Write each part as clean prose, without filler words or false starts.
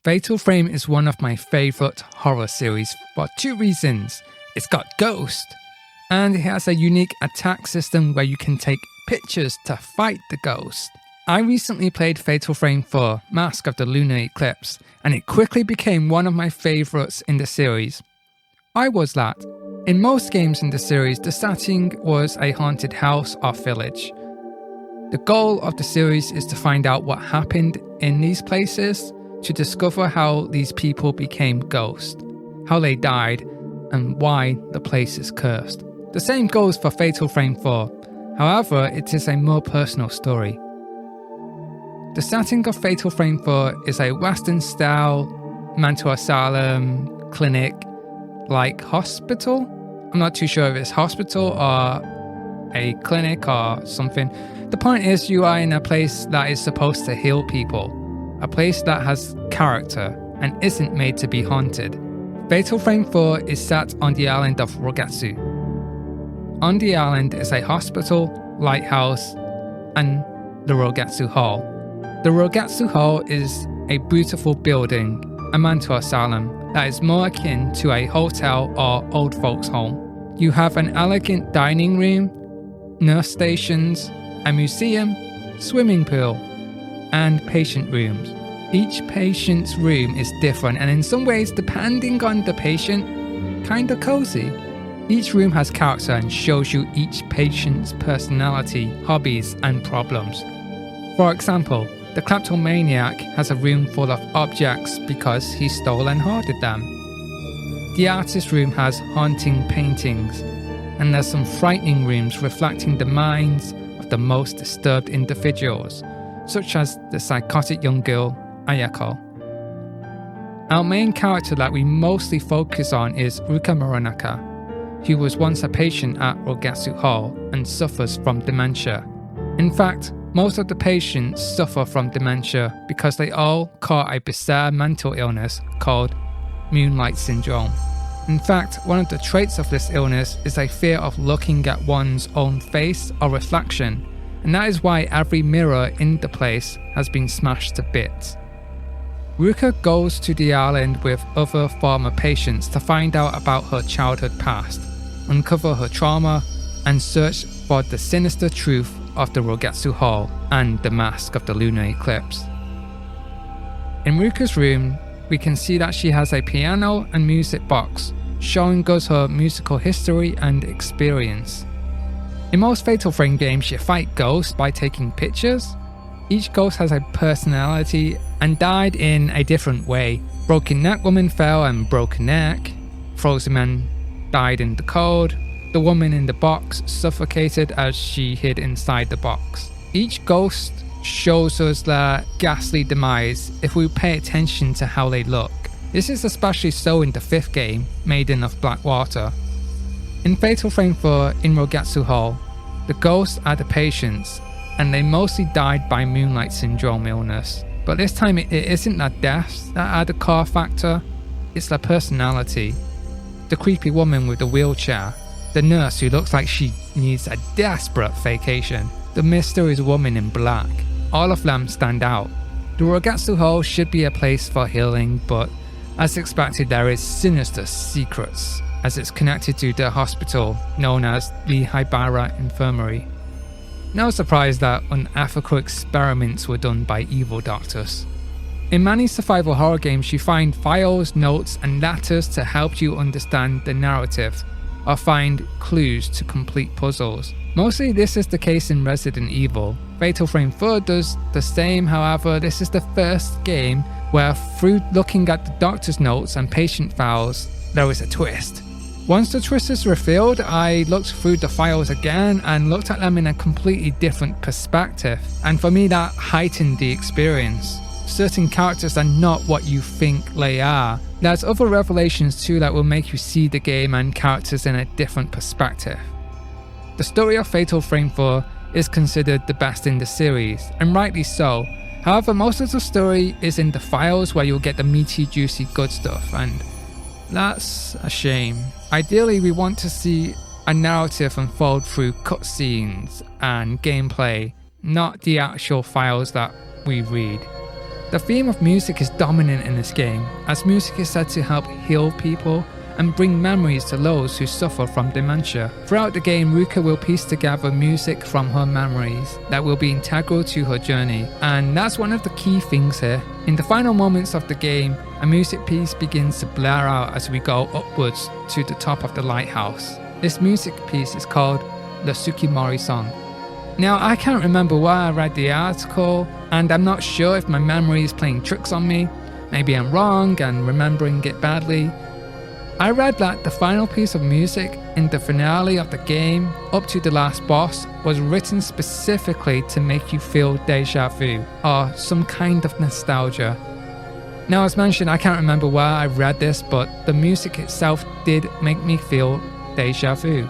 Fatal Frame is one of my favourite horror series for two reasons. It's got ghosts, and it has a unique attack system where you can take pictures to fight the ghost. I recently played Fatal Frame 4, Mask of the Lunar Eclipse, and it quickly became one of my favourites in the series. Why was that? In most games in the series, the setting was a haunted house or village. The goal of the series is to find out what happened in these places, to discover how these people became ghosts, how they died, and why the place is cursed. The same goes for Fatal Frame 4, however, it is a more personal story. The setting of Fatal Frame 4 is a Western-style mental asylum, clinic, like hospital? I'm not too sure if it's hospital or a clinic or something. The point is you are in a place that is supposed to heal people, a place that has character and isn't made to be haunted. Fatal Frame 4 is set on the island of Rogetsu. On the island is a hospital, lighthouse, and the Rogetsu Hall. The Rogetsu Hall is a beautiful building, a mental asylum that is more akin to a hotel or old folks' home. You have an elegant dining room, nurse stations, a museum, swimming pool, and patient rooms. Each patient's room is different and in some ways, depending on the patient, kinda cozy. Each room has character and shows you each patient's personality, hobbies, and problems. For example, the kleptomaniac has a room full of objects because he stole and hoarded them. The artist's room has haunting paintings, and there's some frightening rooms reflecting the minds of the most disturbed individuals, such as the psychotic young girl, Ayako. Our main character that we mostly focus on is Ruka Muranaka, who was once a patient at Rogetsu Hall and suffers from dementia. In fact, most of the patients suffer from dementia because they all caught a bizarre mental illness called Moonlight Syndrome. In fact, one of the traits of this illness is a fear of looking at one's own face or reflection, and that is why every mirror in the place has been smashed to bits. Ruka goes to the island with other former patients to find out about her childhood past, uncover her trauma, and search for the sinister truth of the Rogetsu Hall and the Mask of the Lunar Eclipse. In Ruka's room, we can see that she has a piano and music box, showing us her musical history and experience. In most Fatal Frame games, you fight ghosts by taking pictures. Each ghost has a personality and died in a different way. Broken Neck Woman fell and broke a neck. Frozen Man died in the cold. The woman in the box suffocated as she hid inside the box. Each ghost shows us their ghastly demise if we pay attention to how they look. This is especially so in the fifth game, Maiden of Black Water. In Fatal Frame 4 in Rogetsu Hall, the ghosts are the patients, and they mostly died by Moonlight Syndrome illness. But this time it isn't their deaths that are the core factor, it's their personality. The creepy woman with the wheelchair, the nurse who looks like she needs a desperate vacation, the mysterious woman in black, all of them stand out. The Rogetsu Hall should be a place for healing, but as expected there is sinister secrets, as it's connected to the hospital known as the Haibara Infirmary. No surprise that unethical experiments were done by evil doctors. In many survival horror games you find files, notes, and letters to help you understand the narrative, or find clues to complete puzzles. Mostly this is the case in Resident Evil. Fatal Frame 4 does the same, however this is the first game where through looking at the doctor's notes and patient files, there is a twist. Once the twist is revealed, I looked through the files again and looked at them in a completely different perspective, and for me that heightened the experience. Certain characters are not what you think they are. There's other revelations too that will make you see the game and characters in a different perspective. The story of Fatal Frame 4 is considered the best in the series, and rightly so. However, most of the story is in the files where you'll get the meaty, juicy good stuff, and that's a shame. Ideally, we want to see a narrative unfold through cutscenes and gameplay, not the actual files that we read. The theme of music is dominant in this game, as music is said to help heal people and bring memories to those who suffer from dementia. Throughout the game, Ruka will piece together music from her memories that will be integral to her journey, and that's one of the key things here. In the final moments of the game, a music piece begins to blare out as we go upwards to the top of the lighthouse. This music piece is called the Tsukimori Song. Now, I can't remember where I read the article, and I'm not sure if my memory is playing tricks on me. Maybe I'm wrong and remembering it badly. I read that the final piece of music in the finale of the game, up to the last boss, was written specifically to make you feel deja vu, or some kind of nostalgia. Now, as mentioned, I can't remember where I read this, but the music itself did make me feel deja vu.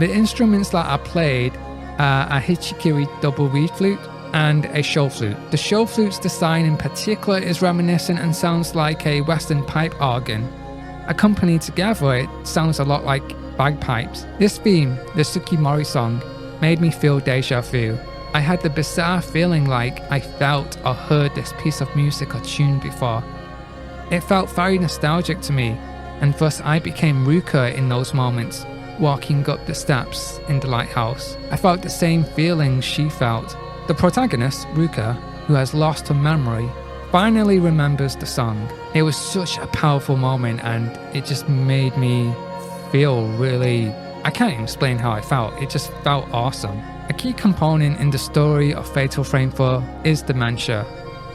The instruments that are played are a hichikiri double reed flute and a show flute. The show flute's design in particular is reminiscent and sounds like a Western pipe organ. Accompanied together, it sounds a lot like bagpipes. This theme, the Tsukimori Song, made me feel deja vu. I had the bizarre feeling like I felt or heard this piece of music or tune before. It felt very nostalgic to me, and thus I became Ruka in those moments, walking up the steps in the lighthouse. I felt the same feelings she felt. The protagonist, Ruka, who has lost her memory, finally remembers the song. It was such a powerful moment, and it just made me feel really... I can't even explain how I felt. It just felt awesome. A key component in the story of Fatal Frame 4 is dementia.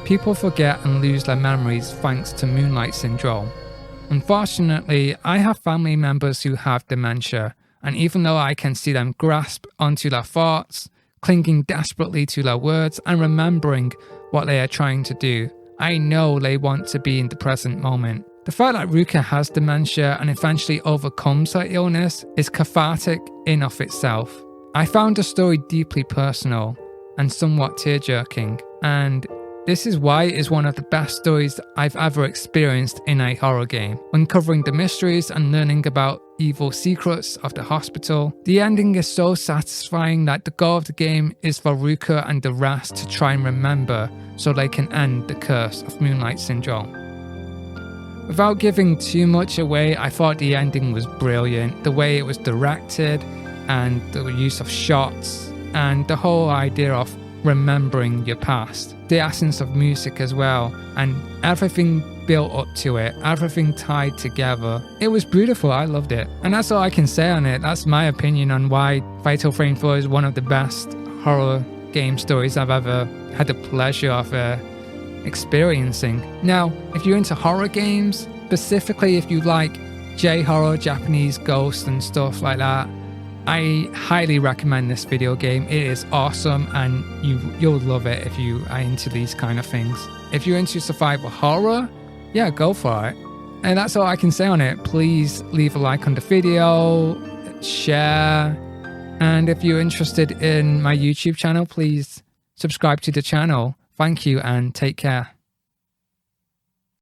People forget and lose their memories thanks to Moonlight Syndrome. Unfortunately, I have family members who have dementia, and even though I can see them grasp onto their thoughts, clinging desperately to their words and remembering what they are trying to do, I know they want to be in the present moment. The fact that Ruka has dementia and eventually overcomes her illness is cathartic in of itself. I found the story deeply personal and somewhat tear-jerking, and this is why it is one of the best stories I've ever experienced in a horror game. Uncovering the mysteries and learning about evil secrets of the hospital, the ending is so satisfying that the goal of the game is for Ruka and the rest to try and remember so they can end the curse of Moonlight Syndrome. Without giving too much away, I thought the ending was brilliant. The way it was directed and the use of shots and the whole idea of remembering your past. The essence of music as well, and everything built up to it, everything tied together. It was beautiful, I loved it. And that's all I can say on it. That's my opinion on why Fatal Frame 4 is one of the best horror game stories I've ever had the pleasure of experiencing. Now, if you're into horror games, specifically if you like J-horror, Japanese ghosts and stuff like that, I highly recommend this video game. It is awesome, and you'll love it if you are into these kind of things. If you're into survival horror, yeah, go for it. And that's all I can say on it. Please leave a like on the video, share, and if you're interested in my YouTube channel, please subscribe to the channel. Thank you and take care.